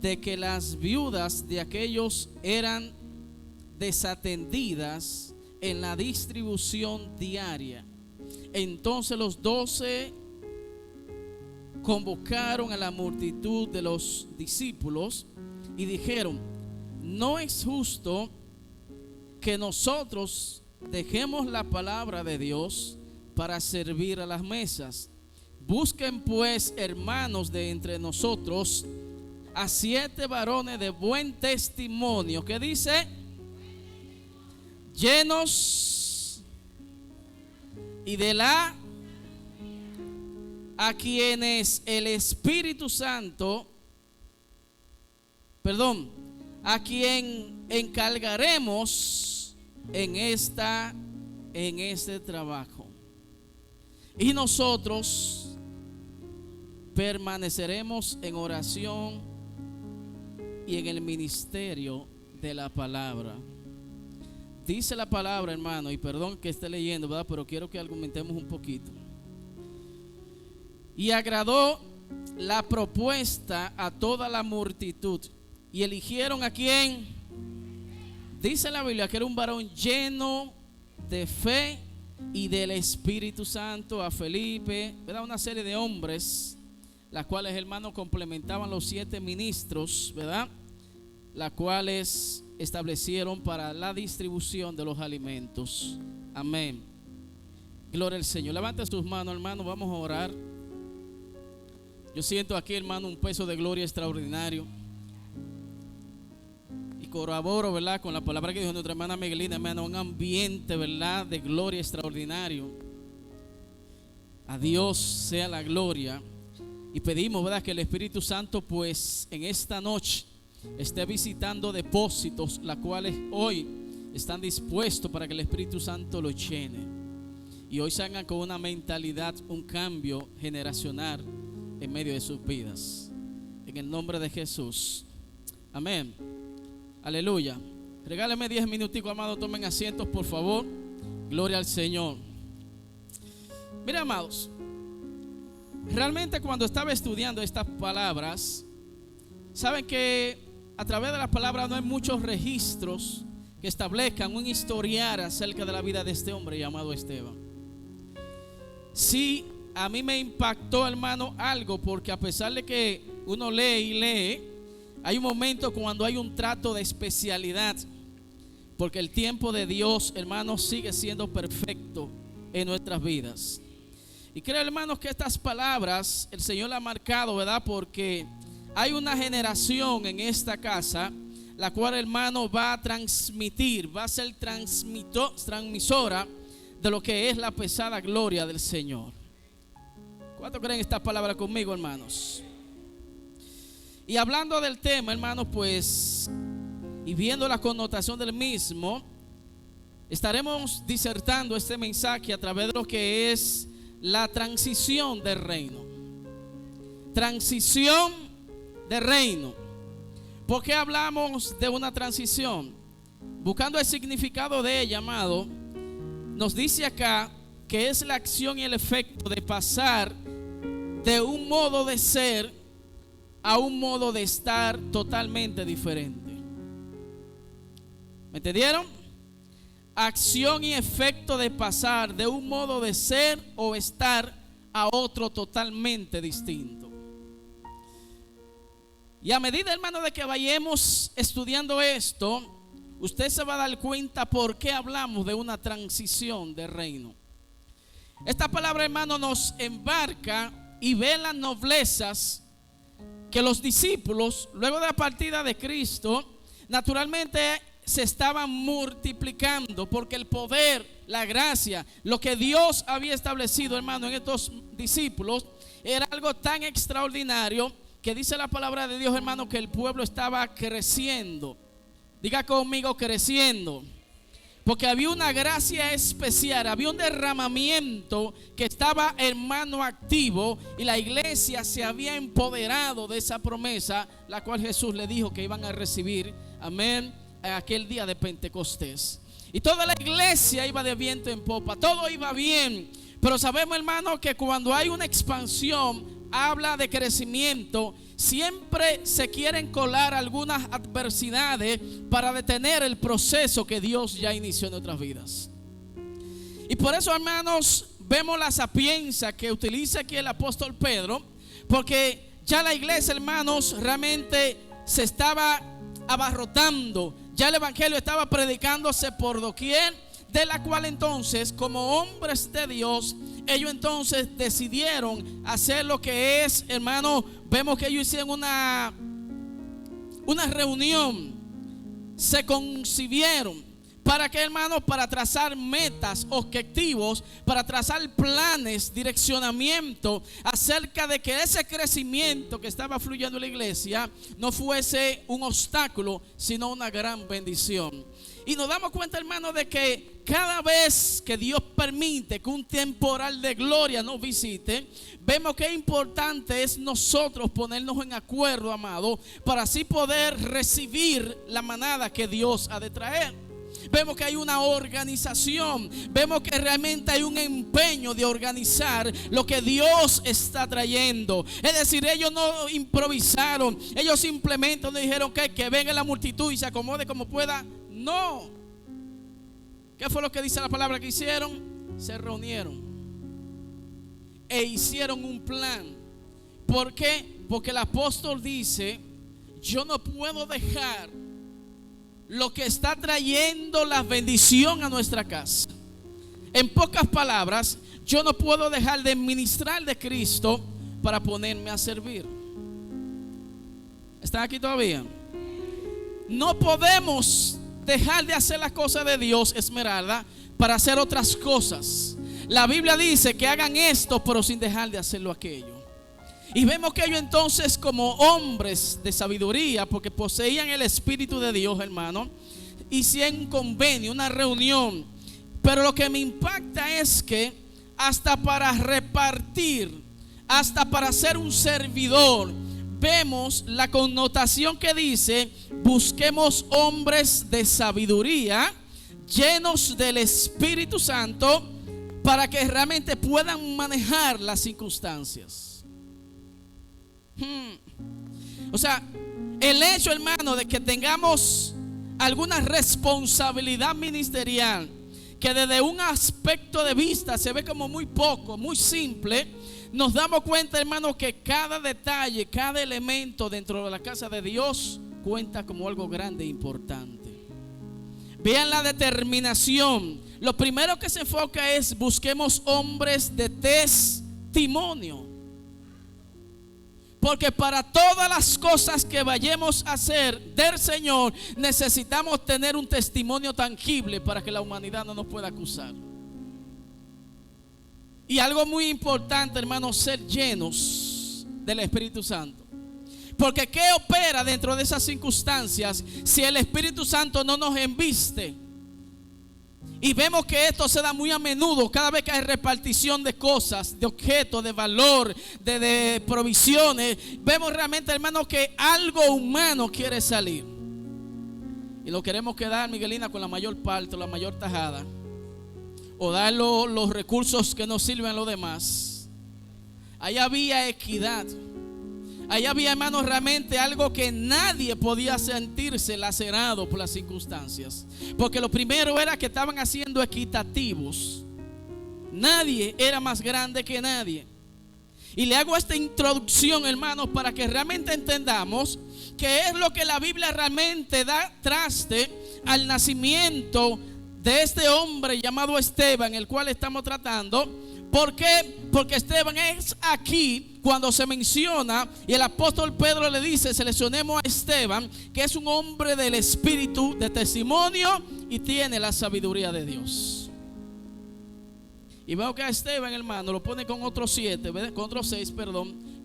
de que las viudas de aquellos eran desatendidas en la distribución diaria. Entonces los 12 convocaron a la multitud de los discípulos y dijeron: no es justo que nosotros dejemos la palabra de Dios para servir a las mesas. Busquen pues, hermanos, de entre nosotros a 7 varones de buen testimonio, que dice, llenos y de la, a quienes el Espíritu Santo, a quien encargaremos en este trabajo. Y nosotros permaneceremos en oración y en el ministerio de la palabra. Dice la palabra, hermano, y perdón que esté leyendo, ¿verdad? Pero quiero que argumentemos un poquito. Y agradó la propuesta a toda la multitud, y eligieron a quién. Dice la Biblia que era un varón lleno de fe y del Espíritu Santo, a Felipe, ¿verdad? Una serie de hombres, las cuales, hermanos, complementaban los 7 ministros, ¿verdad? Las cuales establecieron para la distribución de los alimentos. Amén. Gloria al Señor. Levante sus manos, hermano, vamos a orar. Yo siento aquí, hermano, un peso de gloria extraordinario. Y corroboro, ¿verdad?, con la palabra que dijo nuestra hermana Miguelina, hermano, un ambiente, ¿verdad?, de gloria extraordinario. A Dios sea la gloria. Y pedimos, ¿verdad?, que el Espíritu Santo, pues, en esta noche esté visitando depósitos, las cuales hoy están dispuestos para que el Espíritu Santo lo llene. Y hoy salgan con una mentalidad, un cambio generacional en medio de sus vidas. En el nombre de Jesús. Amén. Aleluya. Regáleme 10 minuticos, amados. Tomen asientos, por favor. Gloria al Señor. Mira, amados, realmente cuando estaba estudiando estas palabras, saben que a través de las palabras no hay muchos registros que establezcan un historial acerca de la vida de este hombre llamado Esteban. Sí, a mí me impactó, hermano, algo, porque a pesar de que uno lee y lee, hay un momento cuando hay un trato de especialidad, porque el tiempo de Dios, hermano, sigue siendo perfecto en nuestras vidas. Y creo, hermanos, que estas palabras el Señor las ha marcado, ¿verdad? Porque hay una generación en esta casa, la cual, hermano, va a transmitir, va a ser transmisora de lo que es la pesada gloria del Señor. ¿Cuántos creen estas palabras conmigo, hermanos? Y hablando del tema, hermanos, pues, y viendo la connotación del mismo, estaremos disertando este mensaje a través de lo que es la transición del reino. Transición de reino. ¿Por qué hablamos de una transición? Buscando el significado de ella, amado, nos dice acá que es la acción y el efecto de pasar de un modo de ser a un modo de estar totalmente diferente. ¿Me entendieron? Acción y efecto de pasar de un modo de ser o estar a otro totalmente distinto. Y a medida, hermano, de que vayamos estudiando esto, usted se va a dar cuenta por qué hablamos de una transición de reino. Esta palabra, hermano, nos embarca y ve las noblezas que los discípulos, luego de la partida de Cristo, naturalmente se estaban multiplicando, porque el poder, la gracia, lo que Dios había establecido, hermano, en estos discípulos era algo tan extraordinario que dice la palabra de Dios, hermano, que el pueblo estaba creciendo. Diga conmigo, creciendo. Porque había una gracia especial, había un derramamiento que estaba, hermano, activo, y la iglesia se había empoderado de esa promesa, la cual Jesús le dijo que iban a recibir, amén, aquel día de Pentecostés. Y toda la iglesia iba de viento en popa, todo iba bien. Pero sabemos, hermano, que cuando hay una expansión habla de crecimiento, siempre se quieren colar algunas adversidades para detener el proceso que Dios ya inició en nuestras vidas. Y por eso, hermanos, vemos la sapiencia que utiliza aquí el apóstol Pedro, porque ya la iglesia, hermanos, realmente se estaba abarrotando. Ya el evangelio estaba predicándose por doquier, de la cual entonces, como hombres de Dios, ellos entonces decidieron hacer lo que es, hermano, vemos que ellos hicieron una reunión, se concibieron. ¿Para qué, hermano? Para trazar metas, objetivos, para trazar planes, direccionamiento acerca de que ese crecimiento que estaba fluyendo en la iglesia no fuese un obstáculo, sino una gran bendición. Y nos damos cuenta, hermano, de que cada vez que Dios permite que un temporal de gloria nos visite, vemos que importante es nosotros ponernos en acuerdo, amado, para así poder recibir la manada que Dios ha de traer. Vemos que hay una organización, vemos que realmente hay un empeño de organizar lo que Dios está trayendo. Es decir, ellos no improvisaron, ellos simplemente no dijeron que venga la multitud y se acomode como pueda. No. ¿Qué fue lo que dice la palabra que hicieron? Se reunieron e hicieron un plan. ¿Por qué? Porque el apóstol dice: yo no puedo dejar lo que está trayendo la bendición a nuestra casa. En pocas palabras, yo no puedo dejar de ministrar de Cristo para ponerme a servir. ¿Están aquí todavía? No podemos dejar de hacer las cosas de Dios, Esmeralda, para hacer otras cosas. La Biblia dice que hagan esto, pero sin dejar de hacerlo aquello. Y vemos que ellos entonces, como hombres de sabiduría, porque poseían el Espíritu de Dios, hermano, hicieron un convenio, una reunión. Pero lo que me impacta es que hasta para repartir, hasta para ser un servidor, vemos la connotación que dice: busquemos hombres de sabiduría, llenos del Espíritu Santo, para que realmente puedan manejar las circunstancias. O sea, el hecho, hermano, de que tengamos alguna responsabilidad ministerial que desde un aspecto de vista se ve como muy poco, muy simple, nos damos cuenta, hermano, que cada detalle, cada elemento dentro de la casa de Dios cuenta como algo grande e importante. Vean la determinación. Lo primero que se enfoca es: busquemos hombres de testimonio. Porque para todas las cosas que vayamos a hacer del Señor, necesitamos tener un testimonio tangible para que la humanidad no nos pueda acusar. Y algo muy importante, hermanos, ser llenos del Espíritu Santo. Porque ¿qué opera dentro de esas circunstancias si el Espíritu Santo no nos embiste? Y vemos que esto se da muy a menudo cada vez que hay repartición de cosas, de objetos, de valor, de provisiones. Vemos realmente, hermano, que algo humano quiere salir. Y lo queremos quedar, Miguelina, con la mayor parte, la mayor tajada. O dar los recursos que nos sirven a los demás. Ahí había equidad. Ahí había, hermanos, realmente algo que nadie podía sentirse lacerado por las circunstancias. Porque lo primero era que estaban haciendo equitativos. Nadie era más grande que nadie. Y le hago esta introducción, hermanos, para que realmente entendamos qué es lo que la Biblia realmente da traste al nacimiento de este hombre llamado Esteban, el cual estamos tratando. ¿Por qué? Porque Esteban es aquí cuando se menciona, y el apóstol Pedro le dice: seleccionemos a Esteban, que es un hombre del espíritu de testimonio y tiene la sabiduría de Dios. Y veo que a Esteban, hermano, lo pone con otros 6,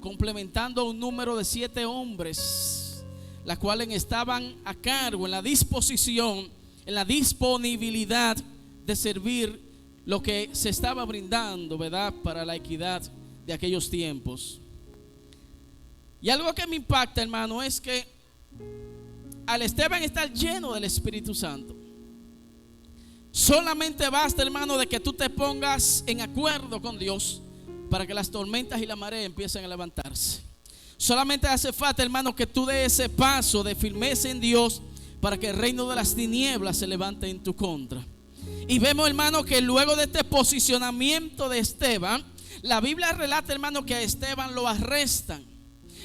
complementando un número de 7 hombres, las cuales estaban a cargo, en la disposición, en la disponibilidad de servir lo que se estaba brindando, ¿verdad?, para la equidad de aquellos tiempos. Y algo que me impacta, hermano, es que al Esteban estar lleno del Espíritu Santo, solamente basta, hermano, de que tú te pongas en acuerdo con Dios para que las tormentas y la marea empiecen a levantarse. Solamente hace falta, hermano, que tú des ese paso de firmeza en Dios para que el reino de las tinieblas se levante en tu contra. Y vemos, hermano, que luego de este posicionamiento de Esteban, la Biblia relata, hermano, que a Esteban lo arrestan.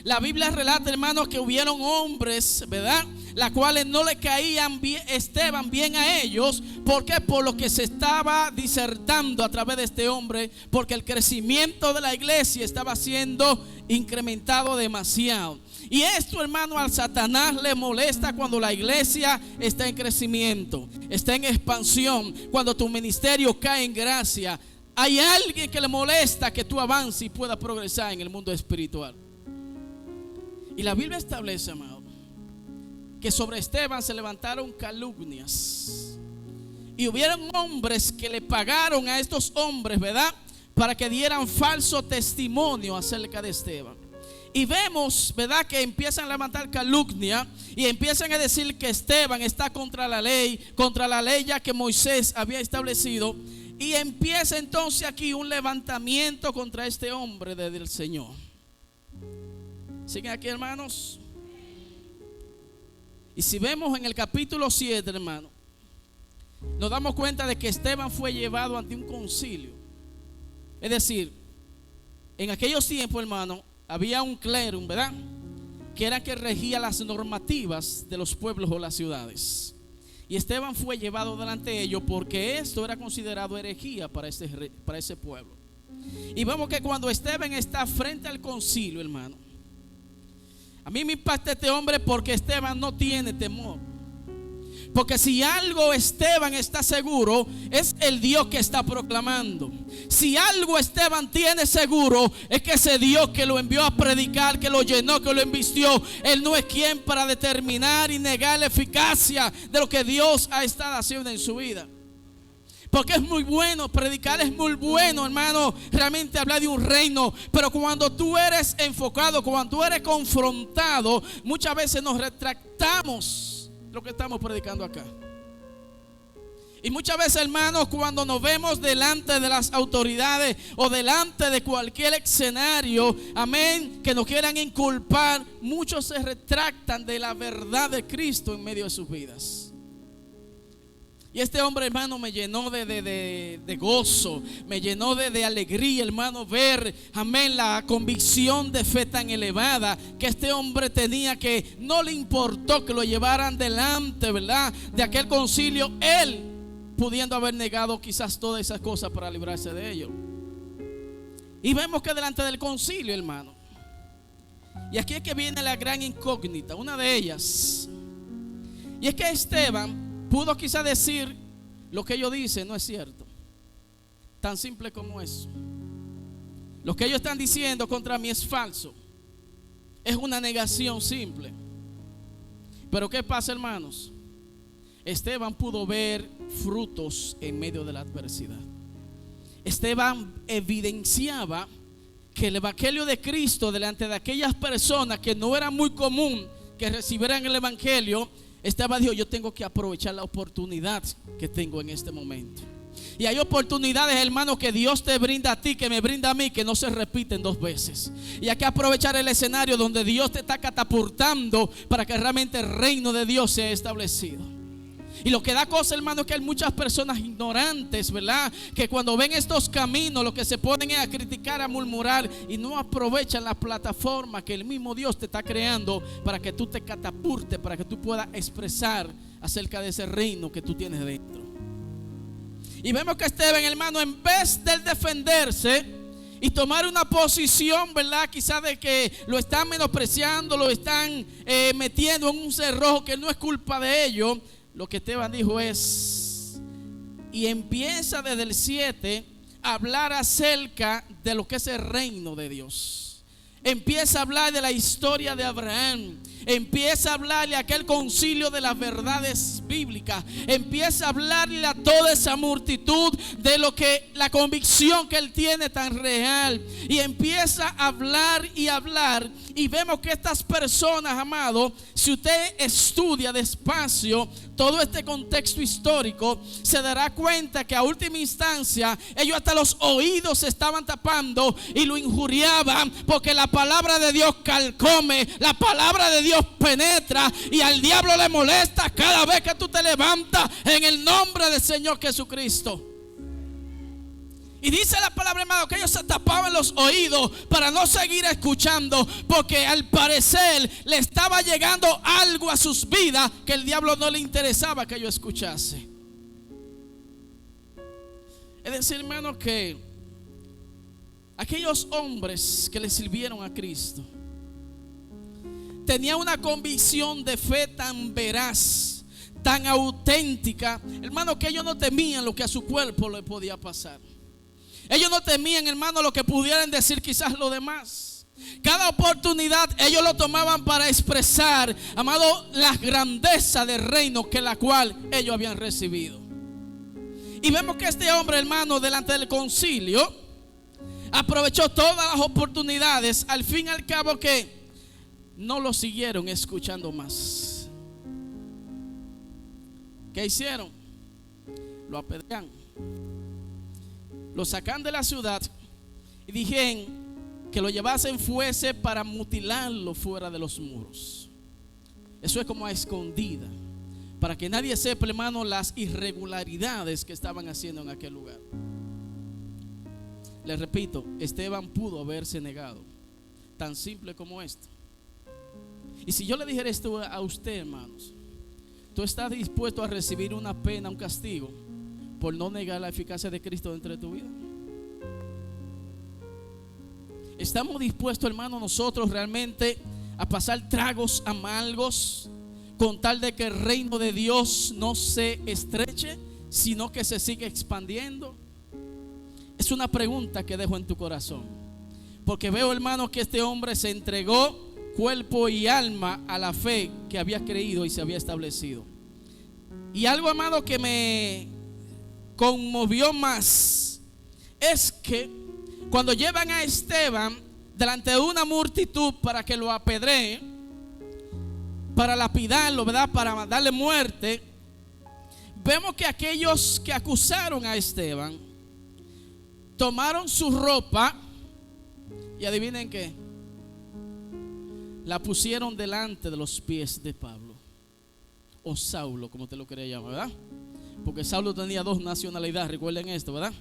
La Biblia relata, hermano, que hubieron hombres, ¿verdad?, las cuales no le caían bien, Esteban bien a ellos. ¿Por qué? Por lo que se estaba disertando a través de este hombre, porque el crecimiento de la iglesia estaba siendo incrementado demasiado. Y esto, hermano, al Satanás le molesta cuando la iglesia está en crecimiento, está en expansión, cuando tu ministerio cae en gracia. Hay alguien que le molesta que tú avances y puedas progresar en el mundo espiritual. Y la Biblia establece, amado, que sobre Esteban se levantaron calumnias. Y hubieron hombres que le pagaron a estos hombres, ¿verdad?, para que dieran falso testimonio acerca de Esteban. Y vemos, ¿verdad?, que empiezan a levantar calumnia y empiezan a decir que Esteban está contra la ley ya que Moisés había establecido. Y empieza entonces aquí un levantamiento contra este hombre del Señor. ¿Siguen aquí, hermanos? Y si vemos en el capítulo 7, hermano, nos damos cuenta de que Esteban fue llevado ante un concilio. Es decir, en aquellos tiempos, hermano, había un clero, ¿verdad?, que era que regía las normativas de los pueblos o las ciudades. Y Esteban fue llevado delante de ellos porque esto era considerado herejía para ese pueblo. Y vemos que cuando Esteban está frente al concilio, hermano, a mí me impacta este hombre porque Esteban no tiene temor. Porque si algo Esteban está seguro, es el Dios que está proclamando. Si algo Esteban tiene seguro, es que ese Dios que lo envió a predicar, que lo llenó, que lo envistió, Él no es quien para determinar y negar la eficacia de lo que Dios ha estado haciendo en su vida. Porque es muy bueno, predicar es muy bueno, hermano, realmente hablar de un reino. Pero cuando tú eres enfocado, cuando tú eres confrontado, muchas veces nos retractamos lo que estamos predicando acá. Y muchas veces, hermanos, cuando nos vemos delante de las autoridades o delante de cualquier escenario, amén, que nos quieran inculpar, muchos se retractan de la verdad de Cristo en medio de sus vidas. Y este hombre, hermano, me llenó de gozo, me llenó de alegría, hermano, ver, amén, la convicción de fe tan elevada que este hombre tenía, que no le importó que lo llevaran delante, ¿verdad?, de aquel concilio, él pudiendo haber negado quizás todas esas cosas para librarse de ello. Y vemos que delante del concilio, hermano, y aquí es que viene la gran incógnita, una de ellas, y es que Esteban pudo quizá decir: lo que ellos dicen no es cierto. Tan simple como eso. Lo que ellos están diciendo contra mí es falso. Es una negación simple. Pero ¿qué pasa, hermanos? Esteban pudo ver frutos en medio de la adversidad. Esteban evidenciaba que el evangelio de Cristo delante de aquellas personas que no era muy común que recibieran el evangelio, Esteban dijo: yo tengo que aprovechar la oportunidad que tengo en este momento. Y hay oportunidades, hermano, que Dios te brinda a ti, que me brinda a mí, que no se repiten dos veces. Y hay que aprovechar el escenario donde Dios te está catapultando para que realmente el reino de Dios sea establecido. Y lo que da cosa, hermano, es que hay muchas personas ignorantes, ¿verdad?, que cuando ven estos caminos lo que se ponen es a criticar, a murmurar, y no aprovechan la plataforma que el mismo Dios te está creando para que tú te catapultes, para que tú puedas expresar acerca de ese reino que tú tienes dentro. Y vemos que Esteban, hermano, en vez de defenderse y tomar una posición, ¿verdad?, quizás de que lo están menospreciando, lo están metiendo en un cerrojo que no es culpa de ellos, lo que Esteban dijo es, y empieza desde el 7 a hablar acerca de lo que es el reino de Dios. Empieza a hablar de la historia de Abraham. empieza a hablarle a aquel concilio de las verdades bíblicas, empieza a hablarle a toda esa multitud de lo que la convicción que él tiene tan real, y empieza a hablar y hablar. Y vemos que estas personas, amado, si usted estudia despacio todo este contexto histórico, se dará cuenta que a última instancia ellos hasta los oídos se estaban tapando y lo injuriaban, porque la palabra de Dios calcome, la palabra de Dios penetra, y al diablo le molesta cada vez que tú te levantas en el nombre del Señor Jesucristo. Y dice la palabra, hermano, que ellos se tapaban los oídos para no seguir escuchando, porque al parecer le estaba llegando algo a sus vidas que el diablo no le interesaba que yo escuchase. Es decir, hermano, que aquellos hombres que le sirvieron a Cristo tenían una convicción de fe tan veraz, tan auténtica, hermano, que ellos no temían lo que a su cuerpo le podía pasar. Ellos no temían, hermano, lo que pudieran decir quizás los demás. Cada oportunidad ellos lo tomaban para expresar, amado, la grandeza del reino que la cual ellos habían recibido. Y vemos que este hombre, hermano, delante del concilio, aprovechó todas las oportunidades. Al fin y al cabo, que no lo siguieron escuchando más. ¿Qué hicieron? Lo apedrean, lo sacan de la ciudad y dijeron que lo llevasen fuese para mutilarlo fuera de los muros. Eso es como a escondida, para que nadie sepa, hermano, las irregularidades que estaban haciendo en aquel lugar. Les repito, Esteban pudo haberse negado, tan simple como esto. Y si yo le dijera esto a usted, hermanos, ¿tú estás dispuesto a recibir una pena, un castigo, por no negar la eficacia de Cristo dentro de tu vida? ¿Estamos dispuestos, hermano, nosotros realmente a pasar tragos amargos con tal de que el reino de Dios no se estreche, sino que se siga expandiendo? Es una pregunta que dejo en tu corazón, porque veo, hermano, que este hombre se entregó cuerpo y alma a la fe que había creído y se había establecido. Y algo, amado, que me conmovió más es que cuando llevan a Esteban delante de una multitud para que lo apedree, para lapidarlo, ¿verdad?, para darle muerte, vemos que aquellos que acusaron a Esteban tomaron su ropa y adivinen qué, la pusieron delante de los pies de Pablo, o Saulo, como usted lo quería llamar, ¿verdad? Porque Saulo tenía dos nacionalidades, recuerden esto, ¿verdad?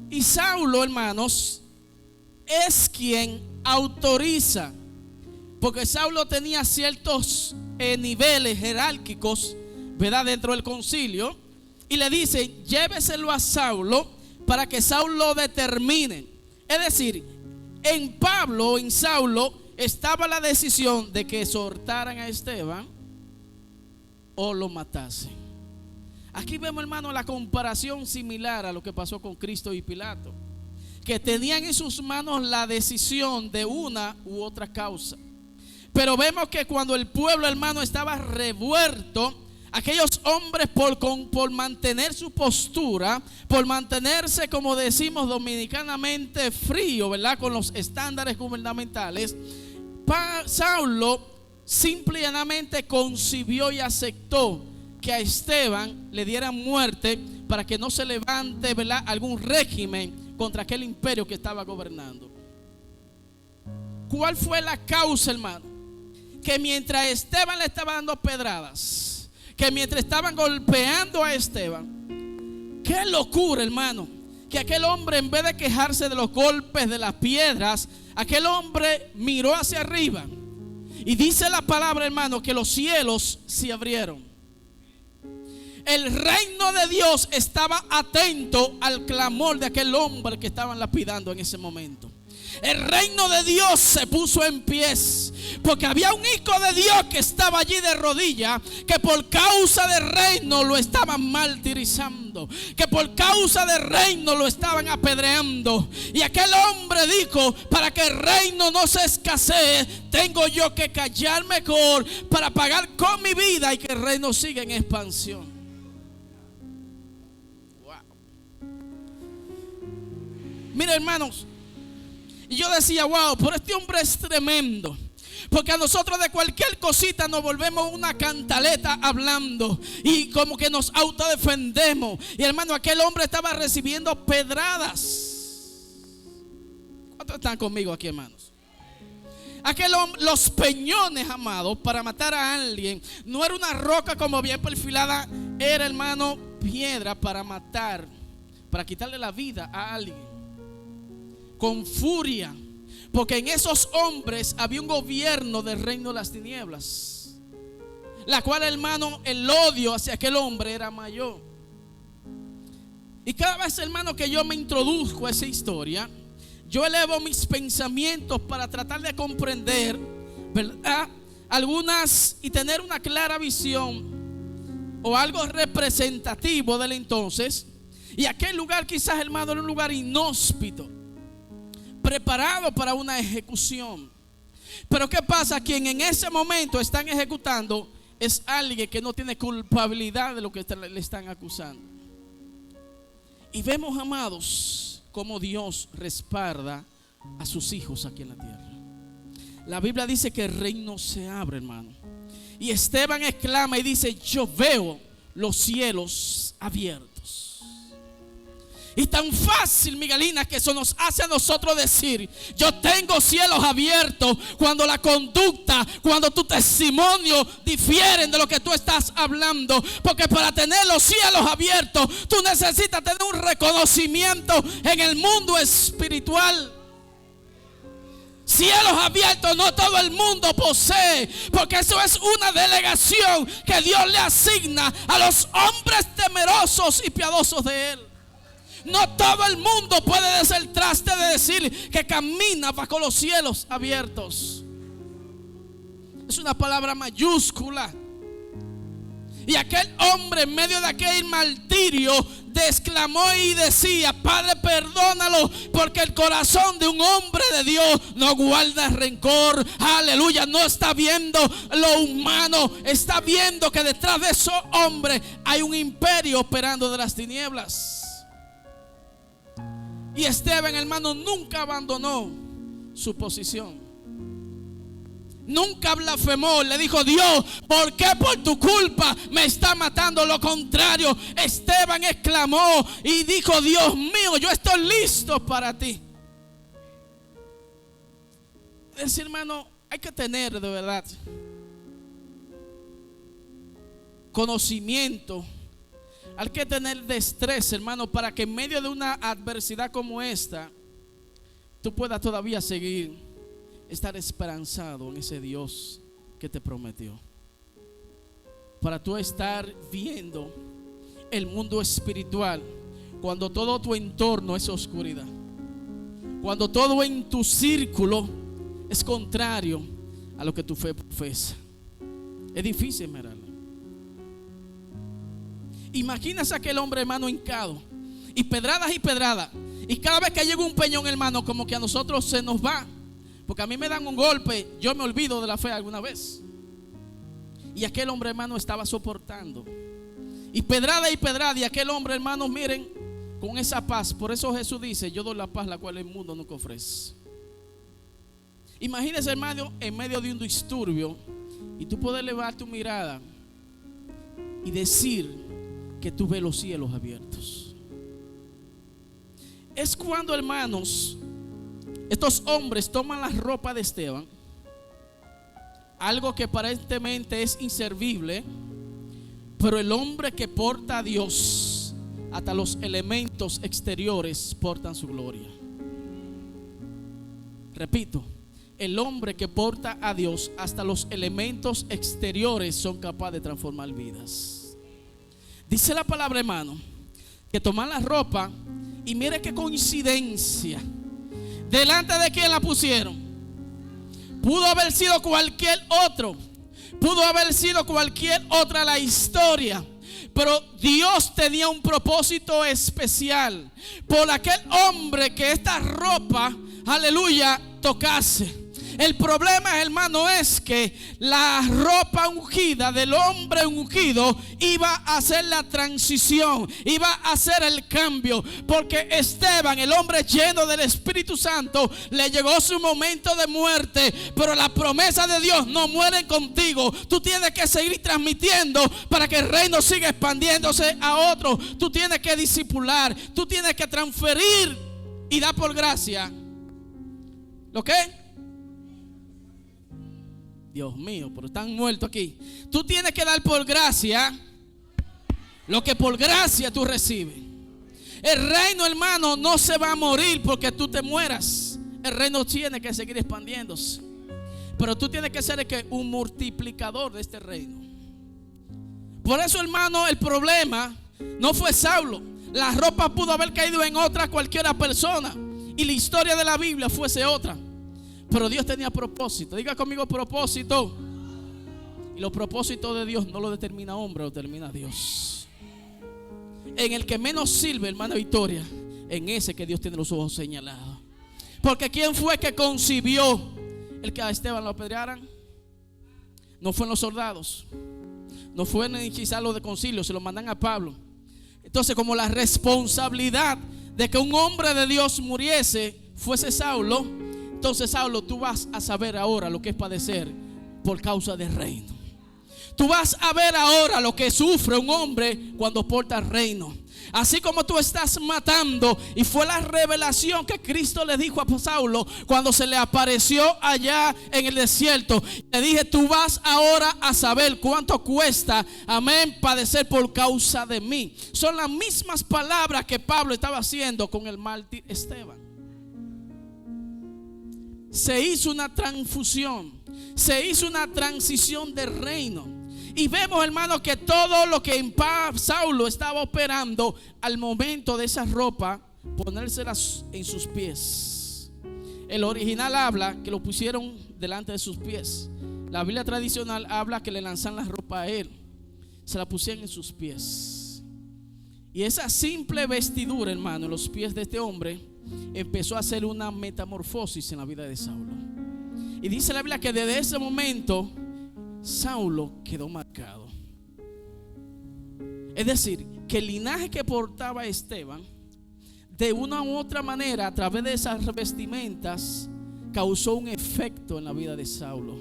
Y Saulo, hermanos, es quien autoriza, porque Saulo tenía ciertos niveles jerárquicos, ¿verdad?, dentro del concilio. Y le dice, lléveselo a Saulo para que Saulo determine. Es decir, en Pablo, en Saulo, estaba la decisión de que soltaran a Esteban o lo matasen. Aquí vemos, hermano, la comparación similar a lo que pasó con Cristo y Pilato, que tenían en sus manos la decisión de una u otra causa. Pero vemos que cuando el pueblo, hermano, estaba revuelto, aquellos hombres por mantener su postura, por mantenerse, como decimos dominicanamente, frío, ¿verdad?, con los estándares gubernamentales, Saulo simple y llanamente concibió y aceptó que a Esteban le dieran muerte para que no se levante, ¿verdad?, algún régimen contra aquel imperio que estaba gobernando. ¿Cuál fue la causa, hermano? Que mientras Esteban le estaba dando pedradas, que mientras estaban golpeando a Esteban, qué locura, hermano, que aquel hombre, en vez de quejarse de los golpes de las piedras, aquel hombre miró hacia arriba. Y dice la palabra, hermano, que los cielos se abrieron. El reino de Dios estaba atento al clamor de aquel hombre que estaban lapidando en ese momento. El reino de Dios se puso en pies, porque había un hijo de Dios que estaba allí de rodillas, que por causa del reino lo estaban martirizando, que por causa del reino lo estaban apedreando. Y aquel hombre dijo: para que el reino no se escasee, tengo yo que callar mejor para pagar con mi vida y que el reino siga en expansión. Wow. Mira, hermanos, y yo decía: wow, pero este hombre es tremendo. Porque a nosotros de cualquier cosita nos volvemos una cantaleta hablando y como que nos autodefendemos. Y hermano, aquel hombre estaba recibiendo pedradas. ¿Cuántos están conmigo aquí, hermanos? Aquel hombre, los peñones, amados, para matar a alguien, no era una roca como bien perfilada, era, hermano, piedra para matar, para quitarle la vida a alguien. Con furia. Porque en esos hombres había un gobierno del reino de las tinieblas, la cual, hermano, el odio hacia aquel hombre era mayor. Y cada vez, hermano, que yo me introduzco a esa historia, yo elevo mis pensamientos para tratar de comprender, ¿verdad?, algunas y tener una clara visión o algo representativo del entonces. Y aquel lugar quizás, hermano, era un lugar inhóspito, preparado para una ejecución. Pero ¿qué pasa? Quien en ese momento están ejecutando es alguien que no tiene culpabilidad de lo que le están acusando. Y vemos, amados, cómo Dios respalda a sus hijos aquí en la tierra. La Biblia dice que el reino se abre, hermano. Y Esteban exclama y dice: yo veo los cielos abiertos. Y tan fácil, Miguelina, que eso nos hace a nosotros decir: yo tengo cielos abiertos, cuando la conducta, cuando tu testimonio difieren de lo que tú estás hablando. Porque para tener los cielos abiertos, tú necesitas tener un reconocimiento en el mundo espiritual. Cielos abiertos no todo el mundo posee, porque eso es una delegación que Dios le asigna a los hombres temerosos y piadosos de Él. No todo el mundo puede darse el traste de decir que camina bajo los cielos abiertos. Es una palabra mayúscula. Y aquel hombre, en medio de aquel martirio, exclamó y decía: Padre, perdónalo, porque el corazón de un hombre de Dios no guarda rencor. Aleluya. No está viendo lo humano, está viendo que detrás de esos hombres hay un imperio operando de las tinieblas. Y Esteban, hermano, nunca abandonó su posición. Nunca blasfemó. Le dijo: Dios, ¿por qué por tu culpa me está matando? Lo contrario, Esteban exclamó y dijo: Dios mío, yo estoy listo para ti. Es decir, hermano, hay que tener de verdad conocimiento. Hay que tener destreza, hermano, para que en medio de una adversidad como esta, tú puedas todavía seguir, estar esperanzado en ese Dios que te prometió. Para tú estar viendo el mundo espiritual cuando todo tu entorno es oscuridad, cuando todo en tu círculo es contrario a lo que tu fe profesa. Es difícil, mirarlo. Imagínese aquel hombre, hermano, hincado, y pedradas, y cada vez que llega un peñón, hermano, como que a nosotros se nos va. Porque a mí me dan un golpe, yo me olvido de la fe alguna vez. Y aquel hombre, hermano, estaba soportando. Y pedrada, y aquel hombre, hermano, miren, con esa paz. Por eso Jesús dice: yo doy la paz la cual el mundo no ofrece. Imagínese, hermano, en medio de un disturbio, y tú puedes elevar tu mirada y decir que tú ves los cielos abiertos. Es cuando, hermanos, estos hombres toman la ropa de Esteban, algo que aparentemente es inservible, pero el hombre que porta a Dios, hasta los elementos exteriores portan su gloria. Repito, el hombre que porta a Dios, hasta los elementos exteriores son capaces de transformar vidas. Dice la palabra, hermano, que toman la ropa, y mire qué coincidencia. ¿Delante de quién la pusieron? Pudo haber sido cualquier otro. Pudo haber sido cualquier otra la historia. Pero Dios tenía un propósito especial por aquel hombre que esta ropa, aleluya, tocase. El problema, hermano, es que la ropa ungida del hombre ungido iba a hacer la transición, iba a hacer el cambio. Porque Esteban, el hombre lleno del Espíritu Santo, le llegó su momento de muerte. Pero la promesa de Dios no muere contigo. Tú tienes que seguir transmitiendo para que el reino siga expandiéndose a otros. Tú tienes que discipular, tú tienes que transferir y dar por gracia. ¿Lo qué? Dios mío, pero están muertos aquí. Tú tienes que dar por gracia lo que por gracia tú recibes. El reino, hermano, no se va a morir porque tú te mueras. El reino tiene que seguir expandiéndose. Pero tú tienes que ser un multiplicador de este reino. Por eso, hermano, el problema no fue Saulo. La ropa pudo haber caído en otra cualquiera persona y la historia de la Biblia fuese otra. Pero Dios tenía propósito. Diga conmigo propósito. Y los propósitos de Dios no lo determina hombre, lo determina Dios. En el que menos sirve, hermana Victoria, en ese que Dios tiene los ojos señalados. Porque ¿quién fue que concibió el que a Esteban lo apedrearan? No fueron los soldados, no fue ni quizás los de concilio, se lo mandan a Pablo. Entonces, como la responsabilidad de que un hombre de Dios muriese fuese Saulo, entonces, Saulo, tú vas a saber ahora lo que es padecer por causa del reino. Tú vas a ver ahora lo que sufre un hombre cuando porta el reino. Así como tú estás matando, y fue la revelación que Cristo le dijo a Saulo cuando se le apareció allá en el desierto. Le dije, tú vas ahora a saber cuánto cuesta, amén, padecer por causa de mí. Son las mismas palabras que Pablo estaba haciendo con el mártir Esteban. Se hizo una transfusión, se hizo una transición de reino. Y vemos, hermano, que todo lo que en Saulo estaba operando al momento de esa ropa, ponérselas en sus pies. El original habla que lo pusieron delante de sus pies. La Biblia tradicional habla que le lanzan la ropa a él, se la pusieron en sus pies. Y esa simple vestidura, hermano, en los pies de este hombre empezó a hacer una metamorfosis en la vida de Saulo. Y dice la Biblia que desde ese momento Saulo quedó marcado. Es decir, que el linaje que portaba Esteban, de una u otra manera, a través de esas vestimentas, causó un efecto en la vida de Saulo.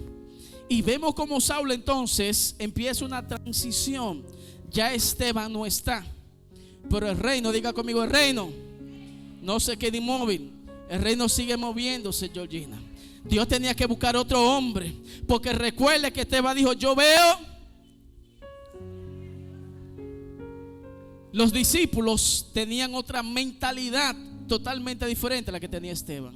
Y vemos como Saulo entonces empieza una transición. Ya Esteban no está, pero el reino, diga conmigo, el reino no se queda inmóvil. El reino sigue moviéndose, Georgina. Dios tenía que buscar otro hombre, porque recuerde que Esteban dijo, yo veo. Los discípulos tenían otra mentalidad totalmente diferente a la que tenía Esteban.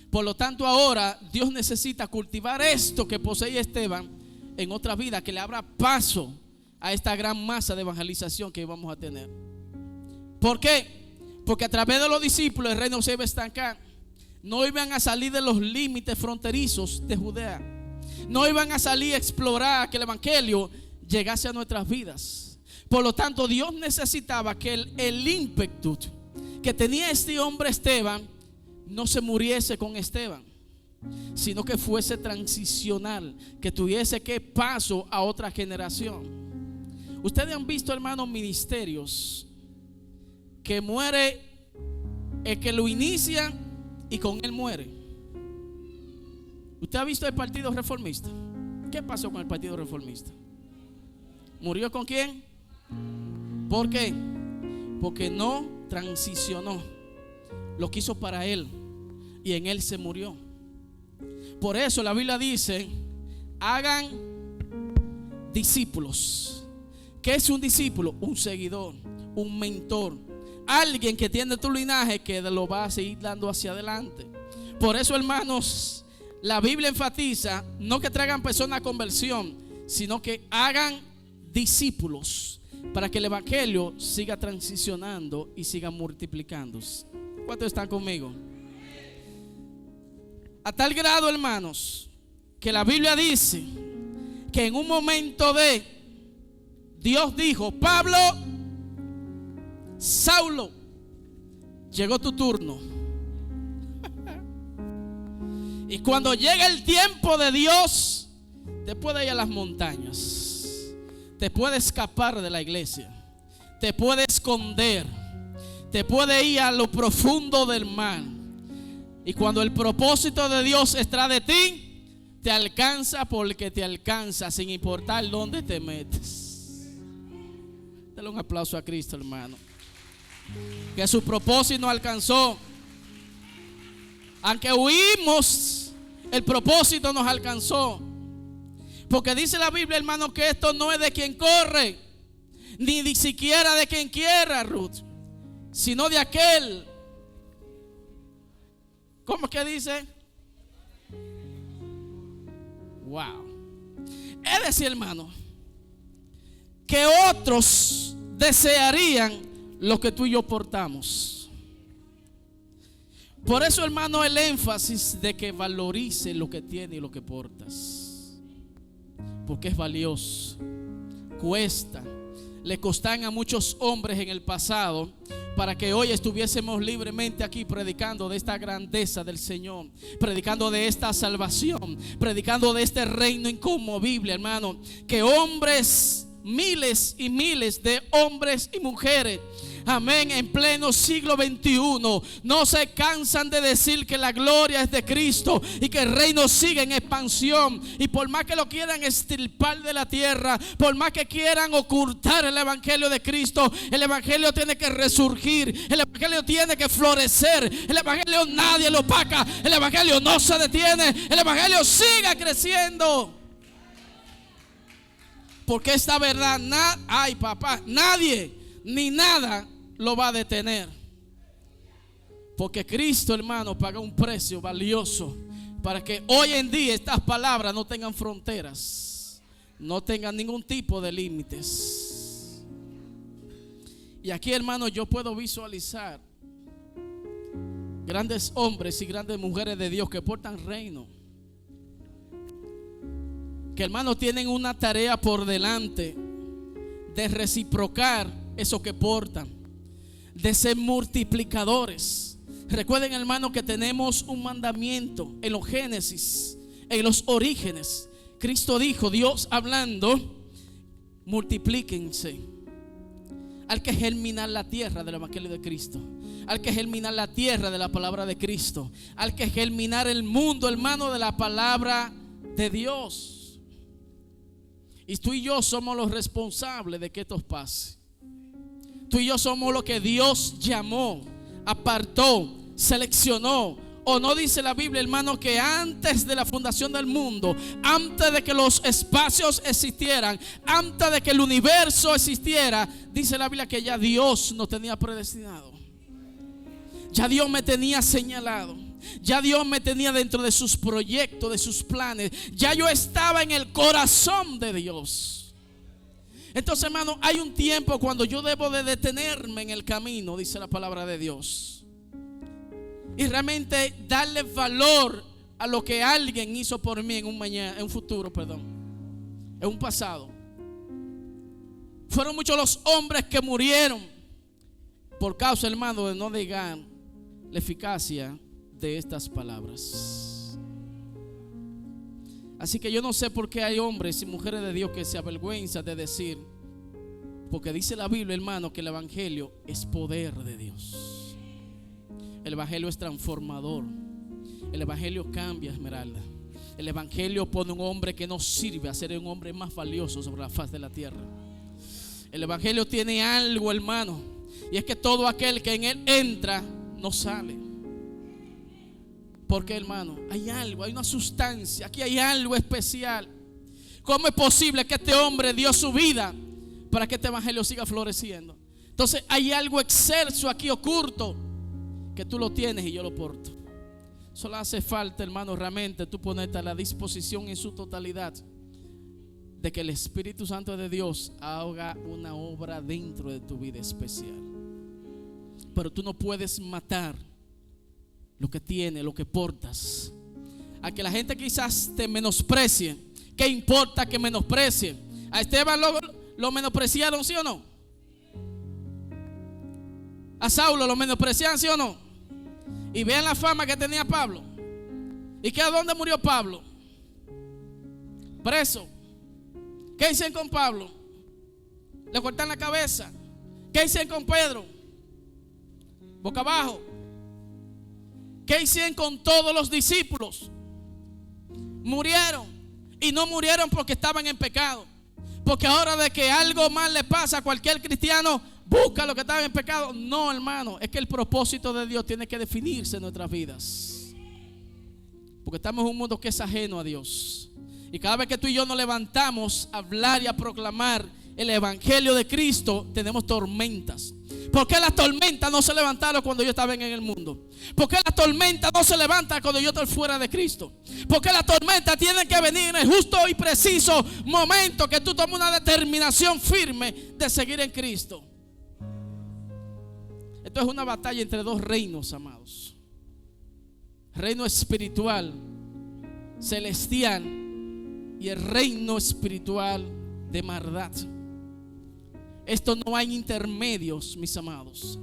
Por lo tanto, ahora Dios necesita cultivar esto que poseía Esteban en otra vida, que le abra paso a esta gran masa de evangelización que vamos a tener. ¿Por qué? Porque a través de los discípulos el reino se iba a estancar. No iban a salir de los límites fronterizos de Judea. No iban a salir a explorar que el evangelio llegase a nuestras vidas. Por lo tanto, Dios necesitaba que el ímpetu que tenía este hombre Esteban no se muriese con Esteban, sino que fuese transicional, que tuviese que paso a otra generación. Ustedes han visto, hermanos, ministerios que muere el que lo inicia y con él muere. ¿Usted ha visto el Partido Reformista? ¿Qué pasó con el Partido Reformista? ¿Murió con quién? ¿Por qué? Porque no transicionó lo que hizo para él, y en él se murió. Por eso la Biblia dice, hagan discípulos. ¿Qué es un discípulo? Un seguidor, un mentor, alguien que tiene tu linaje, que lo va a seguir dando hacia adelante. Por eso, hermanos, la Biblia enfatiza no que traigan personas a conversión, sino que hagan discípulos, para que el evangelio siga transicionando y siga multiplicándose. ¿Cuántos están conmigo? A tal grado, hermanos, que la Biblia dice que en un momento Dios dijo: Pablo, Saulo, llegó tu turno. Y cuando llega el tiempo de Dios, te puede ir a las montañas, te puede escapar de la iglesia, te puede esconder, te puede ir a lo profundo del mar. Y cuando el propósito de Dios está de ti, te alcanza porque te alcanza, sin importar dónde te metes. Dale un aplauso a Cristo, hermano. Que su propósito nos alcanzó. Aunque huimos, el propósito nos alcanzó. Porque dice la Biblia, hermano, que esto no es de quien corre, ni siquiera de quien quiera, Ruth, sino de aquel. ¿Cómo que dice? Wow. Es decir, hermano, que otros desearían lo que tú y yo portamos. Por eso, hermano, el énfasis de que valorice lo que tiene y lo que portas, porque es valioso, cuesta. Le costaban a muchos hombres en el pasado para que hoy estuviésemos libremente aquí predicando de esta grandeza del Señor, predicando de esta salvación, predicando de este reino inconmovible, hermano. Que hombres, miles y miles de hombres y mujeres, amén, en pleno siglo XXI, no se cansan de decir que la gloria es de Cristo y que el reino sigue en expansión. Y por más que lo quieran extirpar de la tierra, por más que quieran ocultar el evangelio de Cristo, el evangelio tiene que resurgir, el evangelio tiene que florecer, el evangelio nadie lo opaca, el evangelio no se detiene, el evangelio sigue creciendo. Porque esta verdad, nadie ni nada lo va a detener. Porque Cristo, hermano, pagó un precio valioso para que hoy en día estas palabras no tengan fronteras, no tengan ningún tipo de límites. Y aquí, hermano, yo puedo visualizar grandes hombres y grandes mujeres de Dios que portan reino, que, hermano, tienen una tarea por delante de reciprocar eso que portan, de ser multiplicadores. Recuerden, hermano, que tenemos un mandamiento en los Génesis, en los orígenes. Cristo dijo, Dios hablando: multiplíquense. Hay que germinar la tierra del evangelio de Cristo, hay que germinar la tierra de la palabra de Cristo, hay que germinar el mundo, hermano, de la palabra de Dios. Y tú y yo somos los responsables de que esto pase. Tú y yo somos lo que Dios llamó, apartó, seleccionó. ¿O no dice la Biblia, hermano, que antes de la fundación del mundo, antes de que los espacios existieran, antes de que el universo existiera, dice la Biblia que ya Dios nos tenía predestinado? Ya Dios me tenía señalado, ya Dios me tenía dentro de sus proyectos, de sus planes. Ya yo estaba en el corazón de Dios. Entonces, hermano, hay un tiempo cuando yo debo de detenerme en el camino, dice la palabra de Dios, y realmente darle valor a lo que alguien hizo por mí en un futuro, en un pasado. Fueron muchos los hombres que murieron por causa, hermano, de no negar la eficacia de estas palabras. Así que yo no sé por qué hay hombres y mujeres de Dios que se avergüenzan de decir, porque dice la Biblia, hermano, que el evangelio es poder de Dios. El evangelio es transformador. El evangelio cambia, Esmeralda. El evangelio pone un hombre que no sirve a ser un hombre más valioso sobre la faz de la tierra. El evangelio tiene algo, hermano, y es que todo aquel que en él entra no sale. Porque, hermano, hay algo, hay una sustancia, aquí hay algo especial. ¿Cómo es posible que este hombre dio su vida para que este evangelio siga floreciendo? Entonces hay algo excelso aquí oculto, que tú lo tienes y yo lo porto. Solo hace falta, hermano, realmente tú ponerte a la disposición en su totalidad de que el Espíritu Santo de Dios haga una obra dentro de tu vida especial. Pero tú no puedes matar lo que tienes, lo que portas. a que la gente quizás te menosprecie. ¿Qué importa que menosprecie? A Esteban lo menospreciaron, ¿sí o no? A Saulo lo menospreciaron, ¿sí o no? Y vean la fama que tenía Pablo. ¿Y que a dónde murió Pablo? Preso. ¿Qué hicieron con Pablo? Le cortaron la cabeza. ¿Qué hicieron con Pedro? Boca abajo. ¿Qué hicieron con todos los discípulos? Murieron. Y no murieron porque estaban en pecado. Porque ahora de que algo mal le pasa a cualquier cristiano, busca lo que estaba en pecado. No, hermano, es que el propósito de Dios tiene que definirse en nuestras vidas. Porque estamos en un mundo que es ajeno a Dios. Y cada vez que tú y yo nos levantamos a hablar y a proclamar el evangelio de Cristo, tenemos tormentas. ¿Por qué las tormentas no se levantaron cuando yo estaba en el mundo? ¿Por qué las tormentas no se levantan cuando yo estoy fuera de Cristo? ¿Por qué las tormentas tienen que venir en el justo y preciso momento que tú tomes una determinación firme de seguir en Cristo? Esto es una batalla entre dos reinos, amados. Reino espiritual, celestial, y el reino espiritual de maldad. Esto no hay intermedios, mis amados.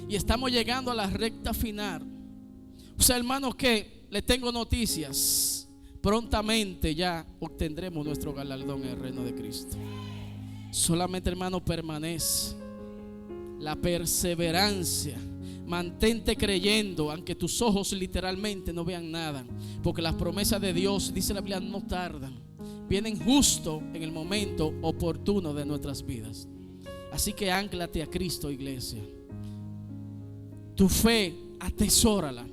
Y estamos llegando a la recta final. O sea, hermanos, que les tengo noticias. Prontamente ya obtendremos nuestro galardón en el reino de Cristo. Solamente, hermano, permanece. La perseverancia. Mantente creyendo, aunque tus ojos literalmente no vean nada. Porque las promesas de Dios, dice la Biblia, no tardan. Vienen justo en el momento oportuno de nuestras vidas. Así que ánclate a Cristo, iglesia. Tu fe, atesórala.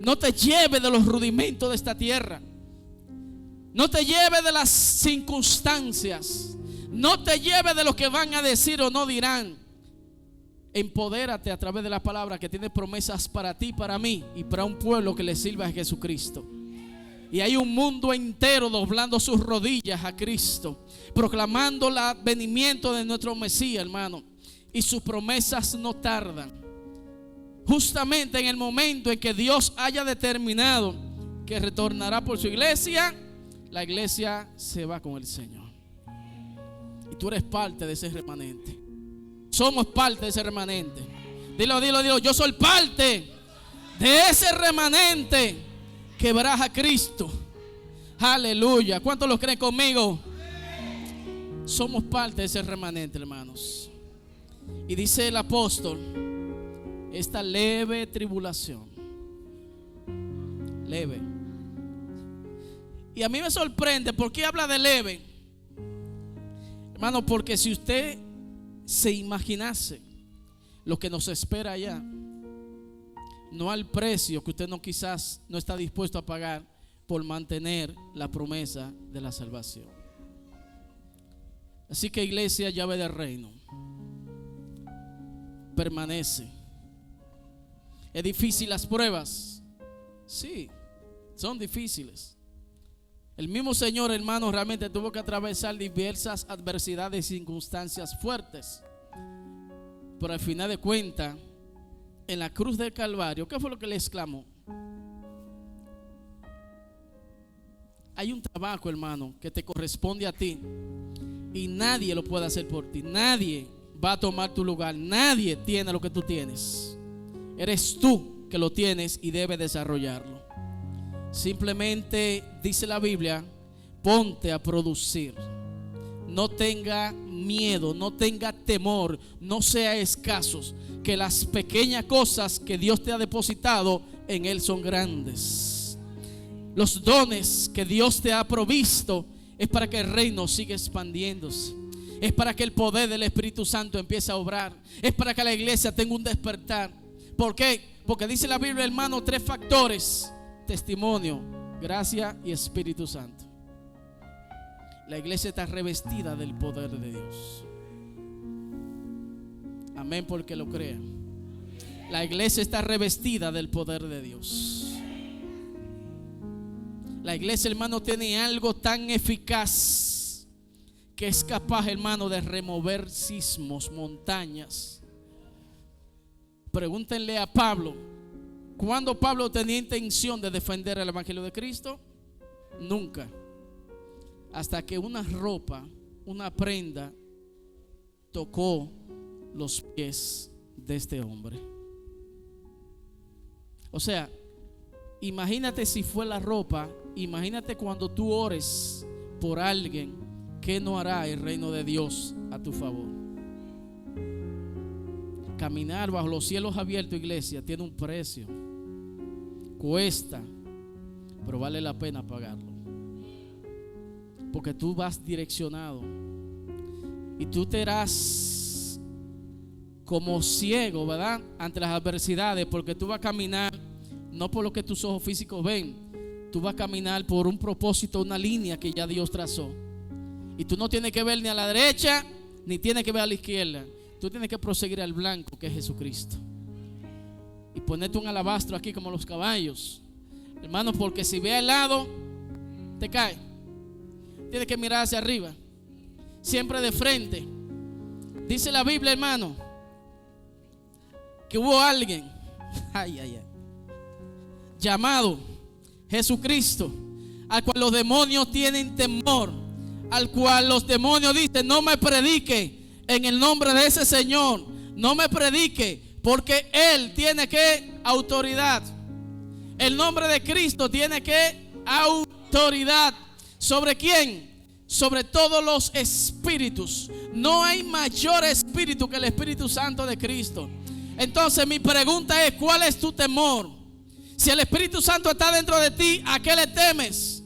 No te lleve de los rudimentos de esta tierra. No te lleve de las circunstancias. No te lleve de lo que van a decir o no dirán. Empodérate a través de la palabra que tiene promesas para ti, para mí y para un pueblo que le sirva a Jesucristo. Y hay un mundo entero doblando sus rodillas a Cristo, proclamando el advenimiento de nuestro Mesías, hermano. Y sus promesas no tardan. Justamente en el momento en que Dios haya determinado que retornará por su iglesia, la iglesia se va con el Señor. Y tú eres parte de ese remanente. Somos parte de ese remanente. Dilo, dilo, dilo. Yo soy parte de ese remanente que verás a Cristo. Aleluya. ¿Cuántos lo creen conmigo? Somos parte de ese remanente, hermanos. Y dice el apóstol: esta leve tribulación. Leve. Y a mí me sorprende. ¿Por qué habla de leve? Hermano, porque si usted se imaginase lo que nos espera allá, no al precio que usted no quizás no está dispuesto a pagar por mantener la promesa de la salvación. Así que, iglesia, llave del reino, permanece. ¿Es difícil las pruebas? Sí, son difíciles. El mismo Señor, hermano, realmente tuvo que atravesar diversas adversidades y circunstancias fuertes. Pero al final de cuentas, en la cruz del Calvario, ¿qué fue lo que le exclamó? Hay un trabajo, hermano, que te corresponde a ti. Y nadie lo puede hacer por ti. Nadie va a tomar tu lugar. Nadie tiene lo que tú tienes. Eres tú que lo tienes y debes desarrollarlo. Simplemente, dice la Biblia, ponte a producir. No tenga miedo, no tenga temor, no sea escasos, que las pequeñas cosas que Dios te ha depositado en Él son grandes. Los dones que Dios te ha provisto es para que el reino siga expandiéndose. Es para que el poder del Espíritu Santo empiece a obrar. Es para que la iglesia tenga un despertar. ¿Por qué? Porque dice la Biblia, hermano, 3 factores: testimonio, gracia y Espíritu Santo. La iglesia está revestida del poder de Dios. Amén, porque lo crean. La iglesia está revestida del poder de Dios. La iglesia, hermano, tiene algo tan eficaz que es capaz, hermano, de remover sismos, montañas. Pregúntenle a Pablo ¿Cuándo Pablo tenía intención de defender el evangelio de Cristo? Nunca. Hasta que una ropa, una prenda, tocó los pies de este hombre. O sea, imagínate si fue la ropa. Imagínate cuando tú ores por alguien, ¿qué no hará el reino de Dios a tu favor? Caminar bajo los cielos abiertos, iglesia, tiene un precio. Cuesta, pero vale la pena pagarlo. Porque tú vas direccionado y tú te harás como ciego, ¿verdad? Ante las adversidades, porque tú vas a caminar no por lo que tus ojos físicos ven. Tú vas a caminar por un propósito, una línea que ya Dios trazó. Y tú no tienes que ver ni a la derecha ni tienes que ver a la izquierda. Tú tienes que proseguir al blanco, que es Jesucristo, y ponerte un alabastro aquí como los caballos, hermano, porque si ve al lado te cae. Tienes que mirar hacia arriba, siempre de frente. Dice la Biblia, hermano, que hubo alguien llamado Jesucristo, al cual los demonios tienen temor, al cual los demonios dicen: no me predique en el nombre de ese Señor, no me predique, porque Él tiene que autoridad. El nombre de Cristo tiene que autoridad. ¿Sobre quién? Sobre todos los espíritus. No hay mayor espíritu que el Espíritu Santo de Cristo. Entonces mi pregunta es: ¿cuál es tu temor? Si el Espíritu Santo está dentro de ti, ¿a qué le temes?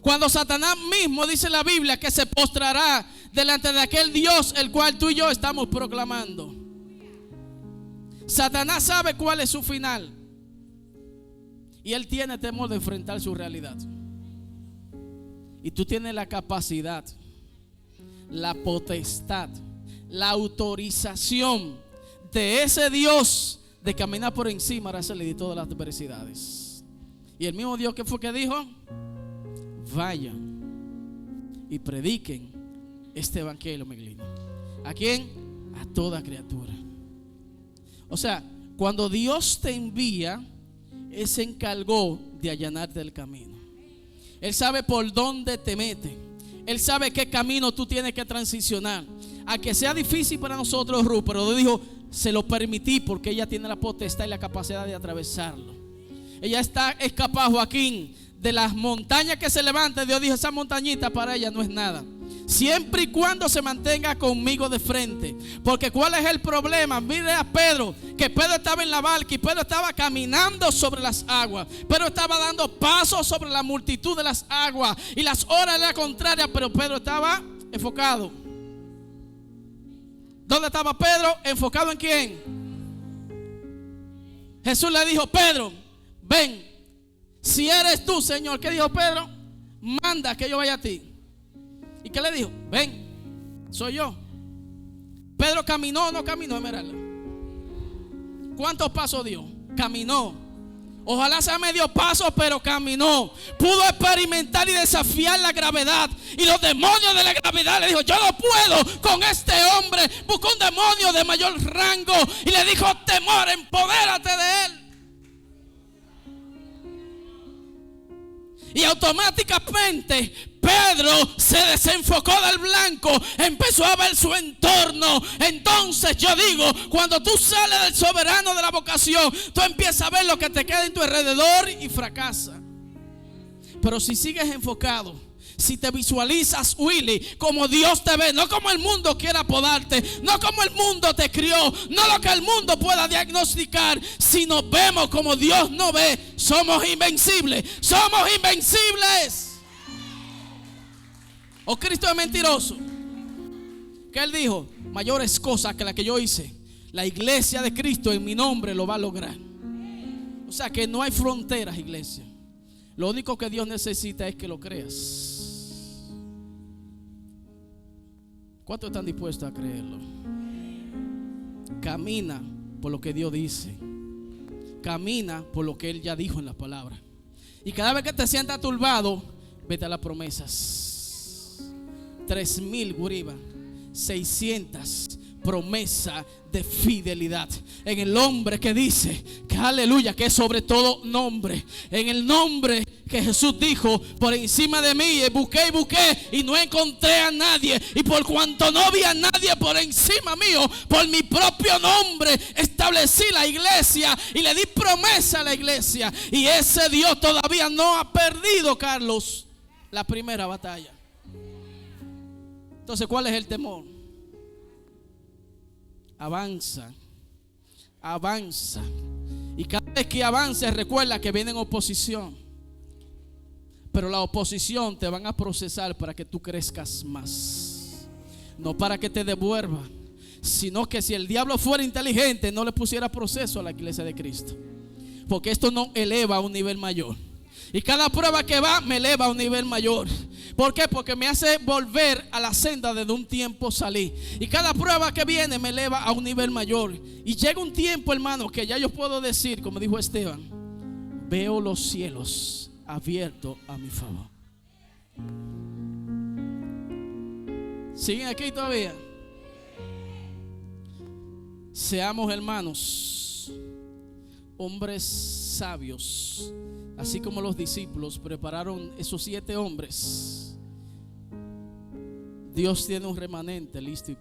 Cuando Satanás mismo, dice la Biblia, que se postrará delante de aquel Dios el cual tú y yo estamos proclamando. Satanás sabe cuál es su final, y él tiene temor de enfrentar su realidad. Y tú tienes la capacidad, la potestad, la autorización de ese Dios de caminar por encima, hacerle de todas las adversidades. Y el mismo Dios que fue que dijo: vayan y prediquen este evangelio, Miguelino. ¿A quién? A toda criatura. O sea, cuando Dios te envía, Él se encargó de allanarte el camino. Él sabe por dónde te mete. Él sabe qué camino tú tienes que transicionar. A que sea difícil para nosotros, Ruth, pero Dios dijo: se lo permití, porque ella tiene la potestad y la capacidad de atravesarlo. Ella es capaz, Joaquín, de las montañas que se levantan. Dios dijo: esa montañita para ella no es nada, siempre y cuando se mantenga conmigo de frente. Porque ¿cuál es el problema? Mire a Pedro, que Pedro estaba en la barca y Pedro estaba caminando sobre las aguas. Pedro estaba dando pasos sobre la multitud de las aguas y las olas eran contrarias, pero Pedro estaba enfocado. ¿Dónde estaba Pedro? ¿Enfocado en quién? Jesús le dijo: Pedro, ven, si eres tú, Señor. ¿Qué dijo Pedro? Manda que yo vaya a ti. ¿Y qué le dijo? Ven, soy yo. Pedro caminó o no caminó, Esmeralda. ¿Cuántos pasos dio? Caminó. Ojalá sea medio paso, pero caminó. Pudo experimentar y desafiar la gravedad. Y los demonios de la gravedad le dijo: yo no puedo con este hombre. Buscó un demonio de mayor rango y le dijo: temor, empodérate de él. Y automáticamente Pedro se desenfocó del blanco, empezó a ver su entorno. Entonces yo digo, cuando tú sales del soberano de la vocación, tú empiezas a ver lo que te queda en tu alrededor y fracasa. Pero si sigues enfocado, si te visualizas, Willy, como Dios te ve, no como el mundo quiera podarte, no como el mundo te crió, no lo que el mundo pueda diagnosticar, sino vemos como Dios no ve, somos invencibles, somos invencibles. ¿O Cristo es mentiroso? Que Él dijo: mayores cosas que las que yo hice, la iglesia de Cristo en mi nombre lo va a lograr. O sea que no hay fronteras, iglesia. Lo único que Dios necesita es que lo creas. ¿Cuántos están dispuestos a creerlo? Camina por lo que Dios dice. Camina por lo que Él ya dijo en la palabra. Y cada vez que te sientas turbado, vete a las promesas. 3,000 guribas, 600 promesa de fidelidad. En el nombre que dice que aleluya, que es sobre todo nombre. En el nombre que Jesús dijo: por encima de mí busqué y busqué y no encontré a nadie. Y por cuanto no vi a nadie por encima mío, por mi propio nombre establecí la iglesia y le di promesa a la iglesia. Y ese Dios todavía no ha perdido, Carlos, la primera batalla. Entonces, ¿cuál es el temor? Avanza, avanza. Y cada vez que avances, recuerda que viene oposición. Pero la oposición te van a procesar para que tú crezcas más, no para que te devuelva, sino que si el diablo fuera inteligente, no le pusiera proceso a la iglesia de Cristo, porque esto nos eleva a un nivel mayor. Y cada prueba que va me eleva a un nivel mayor. ¿Por qué? Porque me hace volver a la senda de un tiempo salí. Y cada prueba que viene me eleva a un nivel mayor. Y llega un tiempo, hermano, que ya yo puedo decir, como dijo Esteban: veo los cielos abiertos a mi favor. ¿Siguen aquí todavía? Seamos, hermanos, hombres sabios, así como los discípulos prepararon esos 7 hombres. Dios tiene un remanente listo y